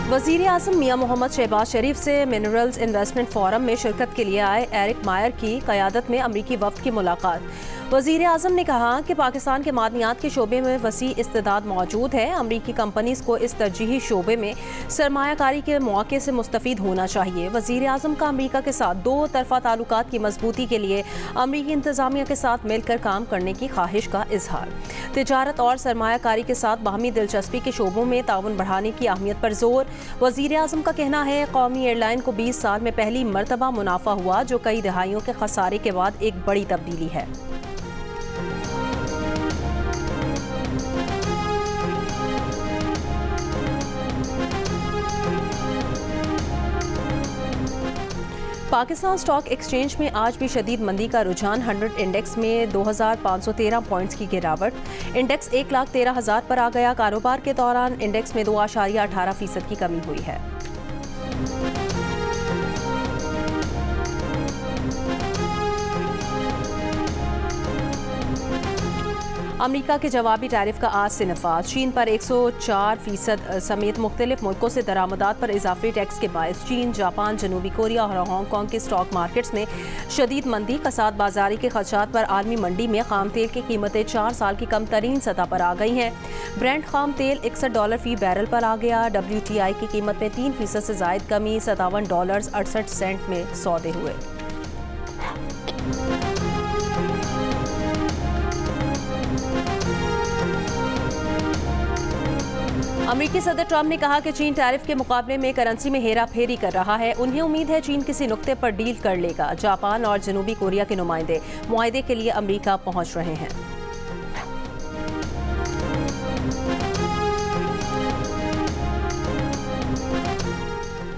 वज़ीर आज़म मियां मोहम्मद शहबाज शरीफ से minerals investment forum में शिरकत के लिए आए एरिक मायर की क़यादत में अमरीकी वफ़द की मुलाकात। वज़ीर आज़म ने कहा कि पाकिस्तान के मादनियात के शोबे में वसी इस्तेदाद मौजूद है। अमरीकी कंपनीज़ को इस तरजीही शोबे में सरमायाकारी के मौके से मुस्तफ़ीद होना चाहिए। वज़ीर आज़म का अमरीका के साथ दो तरफ़ा ताल्लुकात की मजबूती के लिए अमरीकी इंतज़ामिया के साथ मिलकर काम करने की ख्वाहिश का इजहार। तिजारत और सरमायाकारी के साथ बाहमी दिलचस्पी के शोबों में ताउन बढ़ाने की अहमियत पर जोर। वज़ीर आज़म का कहना है कौमी एयरलाइन को 20 साल में पहली मरतबा मुनाफा हुआ, जो कई दहाइयों के खसारे के बाद एक बड़ी तब्दीली है। पाकिस्तान स्टॉक एक्सचेंज में आज भी शदीद मंदी का रुझान। 100 इंडेक्स में 2513 पॉइंट्स की गिरावट। इंडेक्स 1,13,000 पर आ गया। कारोबार के दौरान इंडेक्स में 2.18% की कमी हुई है। अमरीका के जवाबी टैरिफ का आज से नफाज। चीन पर 104% समेत मुख्तलिफ मुल्कों से दरामदात पर इजाफी टैक्स के बायस चीन, जापान, जनूबी कोरिया और हांगकॉन्ग के स्टॉक मार्केट्स में शदीद मंदी। कसाद बाजारी के खदशात पर आलमी मंडी में खाम तेल की कीमतें 4 साल की कम तरीन सतह पर आ गई हैं। ब्रेंट खाम तेल $61 फी बैरल पर आ गया। WTI की कीमत में 3% से जायद कमी, $57.68 में सौदे हुए। अमेरिकी सदर ट्रंप ने कहा कि चीन टैरिफ के मुकाबले में करेंसी में हेरा फेरी कर रहा है। उन्हें उम्मीद है चीन किसी नुक्ते पर डील कर लेगा। जापान और जनूबी कोरिया के नुमाइंदे मुआहदे के लिए अमेरिका पहुंच रहे हैं।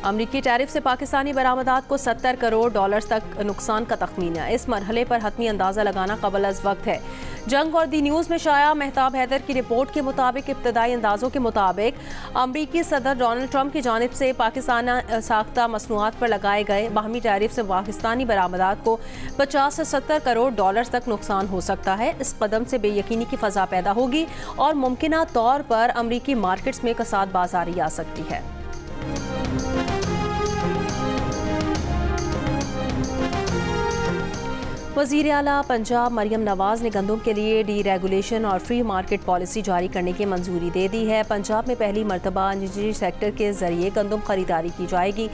अमरीकी टैरिफ से पाकिस्तानी बरामदात को $70 करोड़ तक नुकसान का तखमीना। इस मरहले पर हतमी अंदाज़ा लगाना कबल अज़ वक्त है। जंग और दी न्यूज़ में शाया मेहताब हैदर की रिपोर्ट के मुताबिक इब्तदाई अंदाज़ों के मुताबिक अमरीकी सदर डोनाल्ड ट्रंप की जानिब से पाकिस्तान साख्ता मसनूआत पर लगाए गए बाहमी टैरिफ से पाकिस्तानी बरामदात को 50 से $70 करोड़ तक नुकसान हो सकता है। इस कदम से बेयकीनी की फ़ज़ा पैदा होगी और मुमकिना तौर पर अमरीकी मार्केट्स में कसाद बाजारी आ सकती है। वज़ीर आला पंजाब मरियम नवाज़ ने गंदम के लिए डीरेगुलेशन और फ्री मार्केट पॉलिसी जारी करने की मंजूरी दे दी है। पंजाब में पहली मरतबा निजी सेक्टर के जरिए गंदम खरीदारी की जाएगी।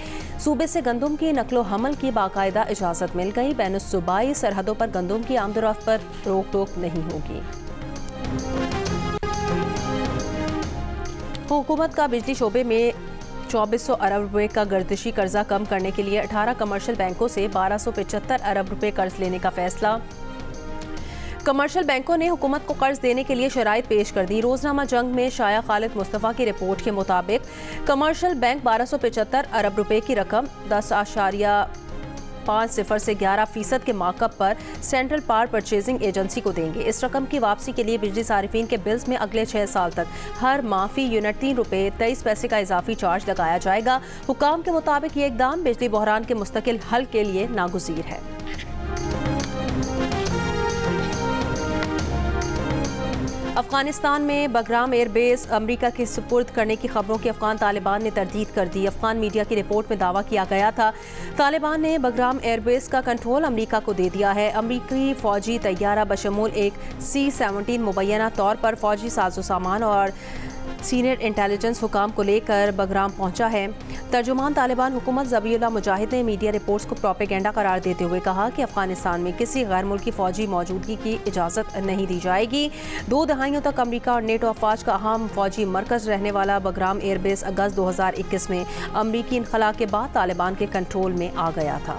सूबे से गंदम की नकलो हमल की बाकायदा इजाज़त मिल गई। बैनुस्सूबाई सरहदों पर गंदम की आमदोरफ्त पर रोक टोक नहीं होगी। हुकूमत का बिजली शोबे में 2400 अरब रुपए का गर्दिशी कर्जा कम करने के लिए 18 कमर्शियल बैंकों से 1275 अरब रुपए कर्ज लेने का फैसला। कमर्शियल बैंकों ने हुकूमत को कर्ज देने के लिए शराइत पेश कर दी। रोजनामा जंग में शाया खालिद मुस्तफ़ा की रिपोर्ट के मुताबिक कमर्शियल बैंक 1275 अरब रुपए की रकम 10.50 से 11% के मार्कअप पर सेंट्रल पावर परचेजिंग एजेंसी को देंगे। इस रकम की वापसी के लिए बिजली सारिफिन के बिल्स में अगले 6 साल तक हर माह फी यूनिट ₹3.23 का इजाफी चार्ज लगाया जाएगा। हुकाम के मुताबिक ये इकदाम बिजली बहरान के मुस्तकिल हल के लिए नागुज़ीर है। अफगानिस्तान में बगराम एयरबेस अमेरिका के सुपुर्द करने की खबरों की अफगान तालिबान ने तरदीद कर दी। अफगान मीडिया की रिपोर्ट में दावा किया गया था तालिबान ने बगराम एयरबेस का कंट्रोल अमेरिका को दे दिया है। अमेरिकी फौजी तैयारा बशमूल एक C-17 मुबैना तौर पर फौजी साजो सामान और सीनियर इंटेलिजेंस हुकाम को लेकर बगराम पहुंचा है। तर्जुमान तालिबान हुकूमत ज़बीहुल्लाह मुजाहिद ने मीडिया रिपोर्ट्स को प्रोपेगेंडा करार देते हुए कहा कि अफगानिस्तान में किसी गैर मुल्की फौजी मौजूदगी की इजाज़त नहीं दी जाएगी। 2 दहाइयों तक अमेरिका और नेटो अफवाज का अहम फौजी मरकज़ रहने वाला बगराम एयरबेस अगस्त 2021 में अमरीकी इनखला के बाद तालिबान के कंट्रोल में आ गया था।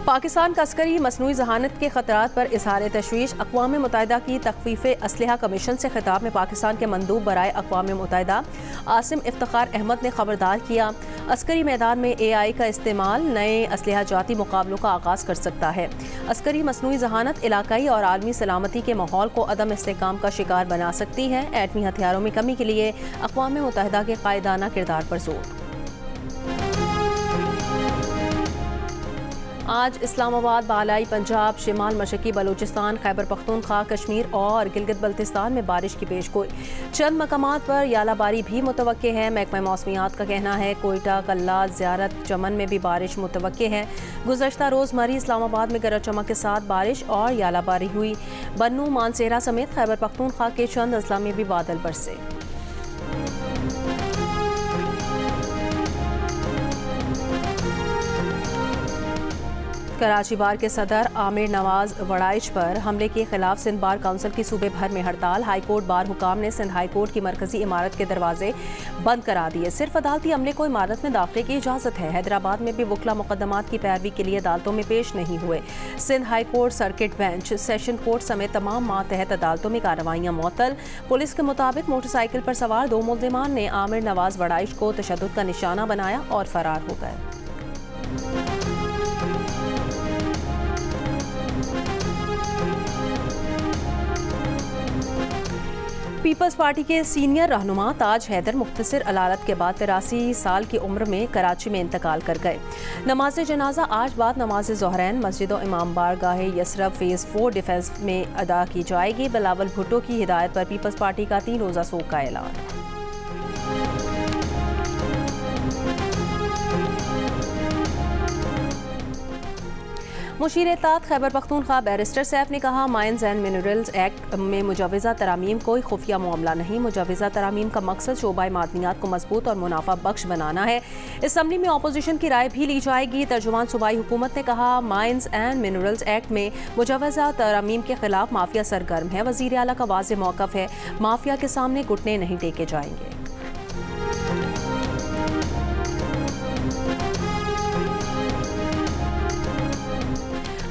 पाकिस्तान का अस्करी मसनूई जहानत के खतरात पर इजहार तशवीश। अक़वाम मुत्तहिदा की तख़फ़ीफ़े असलहा कमीशन से खिताब में पाकिस्तान के मंदूब बराए अक़वाम मुत्तहिदा आसिम इफ्तिखार अहमद ने खबरदार किया अस्करी मैदान में AI का इस्तेमाल नए असलहा जाती मुकाबलों का आगाज़ कर सकता है। अस्करी मसनूई जहानत इलाकाई और आलमी सलामती के माहौल को अदम इस्तेहकाम का शिकार बना सकती है। एटमी हथियारों में कमी के लिए अक़वाम मुत्तहिदा के कायदाना किरदार पर जोर। आज इस्लामाबाद, बालाई पंजाब, शिमाल मशरकी बलूचिस्तान, खैबर पख्तूनख्वा, कश्मीर और गिलगित बल्तिस्तान में बारिश की पेशगोई। चंद मकामात पर यालाबारी भी मुतवक्के है। महकमा मौसमियात का कहना है कोयटा, कल्ला, ज़ियारत, चमन में भी बारिश मुतवक्के है। गुज़श्ता रोज़ मरी इस्लामाबाद में गरज चमक के साथ बारिश और यालाबारी हुई। बन्नू, मानसेरा समेत खैबर पख्तूनख्वा के चंद अजला में भी बादल बरसे। कराची बार के सदर आमिर नवाज वड़ाइच पर हमले के खिलाफ सिंध बार काउंसिल की सूबे भर में हड़ताल। हाईकोर्ट बार हुकाम ने सिंध हाईकोर्ट की मरकजी इमारत के दरवाजे बंद करा दिए। सिर्फ अदालती अमले को इमारत में दाखिले की इजाज़त है। हैदराबाद में भी वकला मुकदमात की पैरवी के लिए अदालतों में पेश नहीं हुए। Sindh high court, circuit bench, session court समेत तमाम मातहत अदालतों में कार्रवाइयाँ मुअत्तल। पुलिस के मुताबिक मोटरसाइकिल पर सवार 2 मुल्जिमान ने आमिर नवाज वड़ाइच को तशद्दुद का निशाना बनाया और फरार हो गए। पीपल्स पार्टी के सीनियर रहनुमा ताज हैदर मुख्तसर अलालत के बाद 83 साल की उम्र में कराची में इंतकाल कर गए। नमाज जनाजा आज बाद नमाज ज़ोहरैन मस्जिद इमाम बारगाह यसरफ फेज़ 4 डिफेंस में अदा की जाएगी। बिलावल भुट्टो की हिदायत पर पीपल्स पार्टी का 3 रोज़ा सोग का ऐलान। मुशीर-ए-तात खैबर पख्तूनख्वा बैरिस्टर सैफ ने कहा माइंस एंड मिनरल्स एक्ट में मुजवज़ा तरामीम कोई खुफिया मामला नहीं। मुजवज़ा तरामीम का मकसद शोबा मादनियात को मजबूत और मुनाफा बख्श बनाना है। असम्बली में अपोजिशन की राय भी ली जाएगी। तर्जुमान सूबाई हुकूमत ने कहा माइंस एंड मिनरल्स एक्ट में मुजवज़ा तरामीम के खिलाफ माफिया सरगर्म है। वज़ीर आला का वाज़ेह मौक़िफ़ है, माफिया के सामने घुटने नहीं टेके जाएंगे।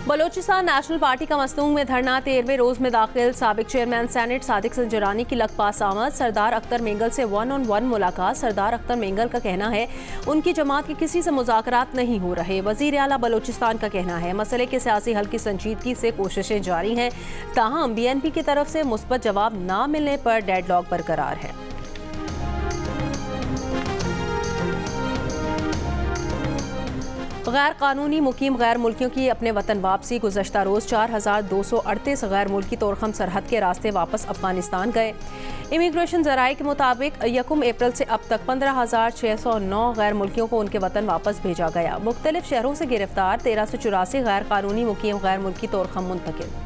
बलोचिस्तान नेशनल पार्टी का मस्तूंग में धरना 13वें रोज में दाखिल। साबिक चेयरमैन सेनेट सादिक संजरानी की लकपास आमद। सरदार अख्तर मेंगल से 1-on-1 मुलाकात। सरदार अख्तर मेंगल का कहना है उनकी जमात के किसी से मुज़ाकरात नहीं हो रहे। वज़ीर आला बलोचिस्तान का कहना है मसले के सियासी हल की संजीदगी से कोशिशें जारी हैं, ताहम BNP की तरफ से मुस्बत जवाब न मिलने पर डेडलॉक बरकरार है। गैर कानूनी मुकीम गैर मुल्कियों की अपने वतन वापसी। गुज़श्ता रोज़ 4238 गैर मुल्की तोरखम सरहद के रास्ते वापस अफगानिस्तान गए। इमिग्रेशन ज़राए के मुताबिक 1 अप्रैल से अब तक 15,609 गैर मुल्कियों को उनके वतन वापस भेजा गया। मुख्तलिफ शहरों से गिरफ्तार 1384 गैर कानूनी मुकीम गैर मुल्की तोरखम मुंतकिल।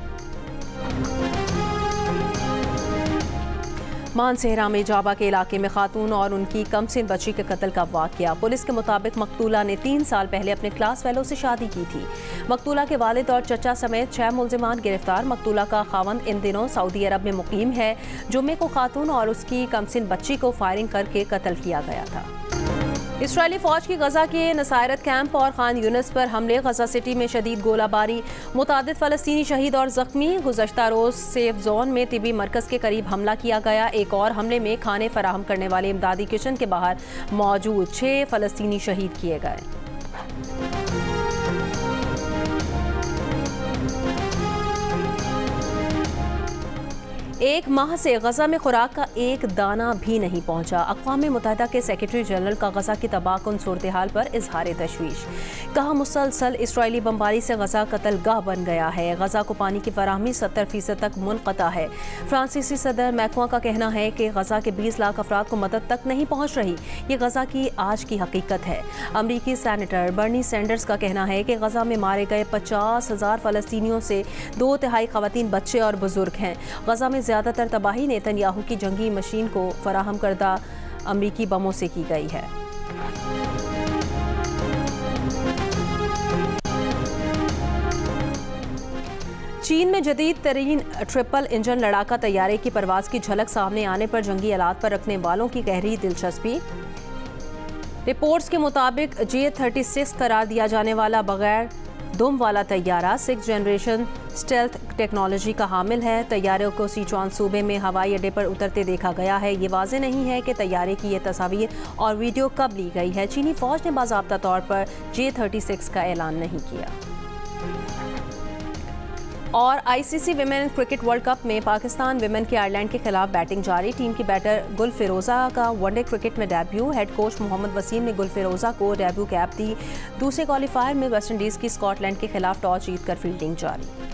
मानसेरा में जाबा के इलाके में खातून और उनकी कमसिन बच्ची के कत्ल का वाक़या। पुलिस के मुताबिक मकतूला ने 3 साल पहले अपने क्लास फेलो से शादी की थी। मकतूला के वालिद और चचा समेत 6 मुल्जिमान गिरफ्तार। मकतूला का खावंद इन दिनों सऊदी अरब में मुकीम है। जुम्मे को खातून और उसकी कमसिन बच्ची को फायरिंग करके कत्ल किया गया था। इसराइली फौज की गजा के नसायरत कैंप और खान यूनिस पर हमले। गजा सिटी में शदीद गोलाबारी, मुतादिद फ़लस्तीनी शहीद और ज़ख्मी। गुज़श्ता रोज़ सेफ जोन में तिबी मरकज़ के करीब हमला किया गया। एक और हमले में खाने फराहम करने वाले इमदादी किचन के बाहर मौजूद 6 फ़लस्तीनी शहीद किए गए। एक माह से गजा में खुराक का एक दाना भी नहीं पहुंचा। अक़वाम मुत्तहिदा के सेक्रेटरी जनरल का गजा की तबाहकुन सूरत हाल पर इजहार तशवीश। कहा मुसलसल इसराइली बमबारी से गजा कत्लगाह बन गया है। गजा को पानी की फराहमी 70% तक मुनक़ता है। फ्रांसीसी सदर मैक्रों का कहना है कि गजा के 20 लाख अफराद को मदद तक नहीं पहुँच रही। ये गजा की आज की हकीकत है। अमरीकी सेनेटर बर्नी सैंडर्स का कहना है कि गजा में मारे गए 50,000 फ़लस्तीनियों से 2/3 ख़वातीन, बच्चे और बुजुर्ग हैं। गजा में ज़्यादातर तबाही नेतन्याहू की जंगी मशीन को फराहम करदा अमरीकी बमों से की गई है। चीन में जदीद तरीन ट्रिपल इंजन लड़ाका तैयारे की परवाज़ की झलक सामने आने पर जंगी आलात पर रखने वालों की गहरी दिलचस्पी। रिपोर्ट्स के मुताबिक J-36 करार दिया जाने वाला बगैर दुम वाला तैयारा 6th जनरेशन स्टेल्थ टेक्नोलॉजी का हामिल है। तैयारे को सिचुआन सूबे में हवाई अड्डे पर उतरते देखा गया है। ये वाज़ेह नहीं है कि तैयारे की ये तस्वीर और वीडियो कब ली गई है। चीनी फौज ने बाज़ाब्ता तौर पर J-36 का ऐलान नहीं किया। और ICC women cricket world cup में पाकिस्तान विमेन की आयरलैंड के खिलाफ बैटिंग जारी। टीम की बैटर गुल फिरोजा का वनडे क्रिकेट में debut. Head coach Mohammad Wasim ने गुल फिरोजा को डेब्यू कैप दी। दूसरे क्वालिफायर में वेस्टइंडीज की स्कॉटलैंड के खिलाफ टॉस जीतकर फील्डिंग जारी।